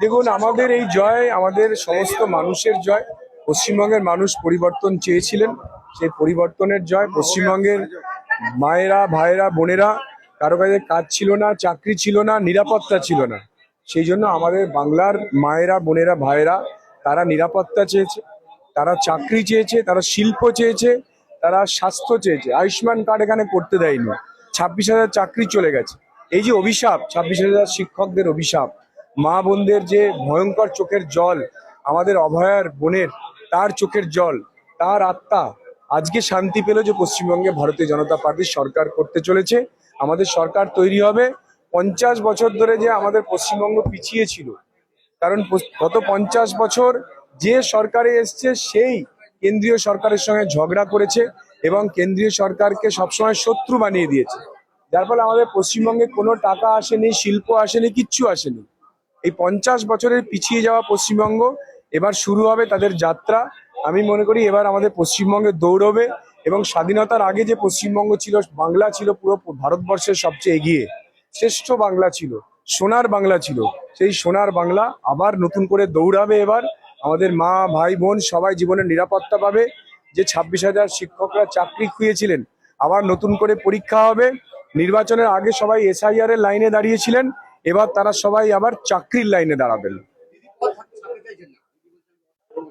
দেখুন, আমাদের এই জয় আমাদের সমস্ত মানুষের জয়। পশ্চিমবঙ্গের মানুষ পরিবর্তন চেয়েছিলেন, সেই পরিবর্তনের জয়। পশ্চিমবঙ্গের মায়েরা, ভাইয়েরা, বোনেরা, কারো কাছে কাজ ছিল না, চাকরি ছিল না, নিরাপত্তা ছিল না। সেই জন্য আমাদের বাংলার মায়েরা, বোনেরা, ভাইয়েরা তারা নিরাপত্তা চেয়েছে, তারা চাকরি চেয়েছে, তারা শিল্প চেয়েছে, তারা স্বাস্থ্য চেয়েছে। আয়ুষ্মান কার্ড এখানে করতে দেয়নি, 26,000 চাকরি চলে গেছে। এই যে অভিশাপ, 26,000 শিক্ষকদের অভিশাপ, মা বোনদের যে ভয়ঙ্কর চোখের জল, আমাদের অভয়ার বোনের তার চোখের জল, তার আত্মা আজকে শান্তি পেল যে পশ্চিমবঙ্গে ভারতীয় জনতা পার্টির সরকার করতে চলেছে। আমাদের সরকার তৈরি হবে। 50 বছর ধরে যে আমাদের পশ্চিমবঙ্গ পিছিয়ে ছিল, কারণ গত 50 বছর যে সরকারে এসছে সেই কেন্দ্রীয় সরকারের সঙ্গে ঝগড়া করেছে এবং কেন্দ্রীয় সরকারকে সবসময় শত্রু বানিয়ে দিয়েছে। যার ফলে আমাদের পশ্চিমবঙ্গে কোনো টাকা আসেনি, শিল্প আসেনি, কিচ্ছু আসেনি। এই 50 বছরের পিছিয়ে যাওয়া পশ্চিমবঙ্গ এবার শুরু হবে তাদের যাত্রা। আমি মনে করি এবার আমাদের পশ্চিমবঙ্গে দৌড়বে। এবং স্বাধীনতার আগে যে পশ্চিমবঙ্গ ছিল, বাংলা ছিল পুরো ভারতবর্ষের সবচেয়ে এগিয়ে, শ্রেষ্ঠ বাংলা ছিল, সোনার বাংলা ছিল। সেই সোনার বাংলা আবার নতুন করে দৌড়াবে এবার। আমাদের মা, ভাই, বোন সবাই জীবনের নিরাপত্তা পাবে। যে 26,000 শিক্ষকরা চাকরি খুইয়েছিলেন, আবার নতুন করে পরীক্ষা হবে। নির্বাচনের আগে সবাই এসআইআর এর লাইনে দাঁড়িয়েছিলেন, এবার তারা সবাই আবার চাকরির লাইনে দাঁড়াবেন।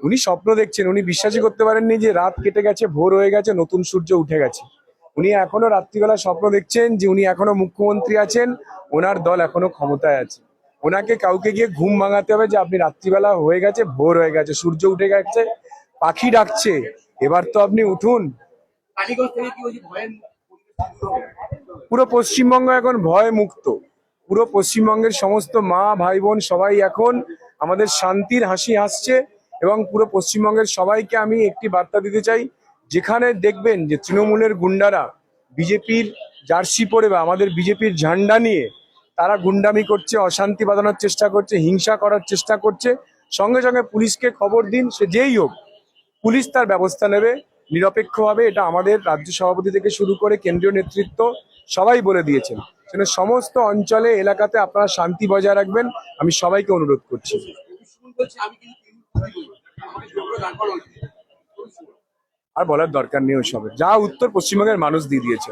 উনি স্বপ্ন দেখছেন, উনি বিশ্বাসই করতে পারেননি যে রাত কেটে গেছে, ভোর হয়ে গেছে, নতুন সূর্য উঠে গেছে। উনি এখনো রাত্রিবেলা স্বপ্ন দেখছেন যে উনি এখনো মুখ্যমন্ত্রী আছেন, ওনার দল এখনো ক্ষমতায় আছে। ওনাকে কাউকে গিয়ে ঘুম ভাঙাতে হবে যে আপনি রাত্রিবেলা হয়ে গেছে, ভোর হয়ে গেছে, সূর্য উঠে গেছে, পাখি ডাকছে, এবার তো আপনি উঠুন। পুরো পশ্চিমবঙ্গ এখন ভয় মুক্ত। পুরো পশ্চিমবঙ্গের সমস্ত মা, ভাই, বোন সবাই এখন আমাদের শান্তির হাসি হাসছে। এবং পুরো পশ্চিমবঙ্গের সবাইকে আমি একটি বার্তা দিতে চাই, যেখানে দেখবেন যে তৃণমূলের গুন্ডারা বিজেপির জার্সি পরে বা আমাদের বিজেপির ঝান্ডা নিয়ে তারা গুন্ডামি করছে, অশান্তি বাঁধানোর চেষ্টা করছে, হিংসা করার চেষ্টা করছে, সঙ্গে সঙ্গে পুলিশকে খবর দিন, সে যেই হোক, পুলিশ তার ব্যবস্থা নেবে নিরপেক্ষভাবে। এটা আমাদের রাজ্য সভাপতি থেকে শুরু করে কেন্দ্রীয় নেতৃত্ব সবাই বলে দিয়েছেন। সেখানে সমস্ত অঞ্চলে, এলাকাতে আপনারা শান্তি বজায় রাখবেন, আমি সবাইকে অনুরোধ করছি। আর বলার দরকার নেই ওসবের, যা উত্তর পশ্চিমবঙ্গের মানুষ দিয়ে দিয়েছে।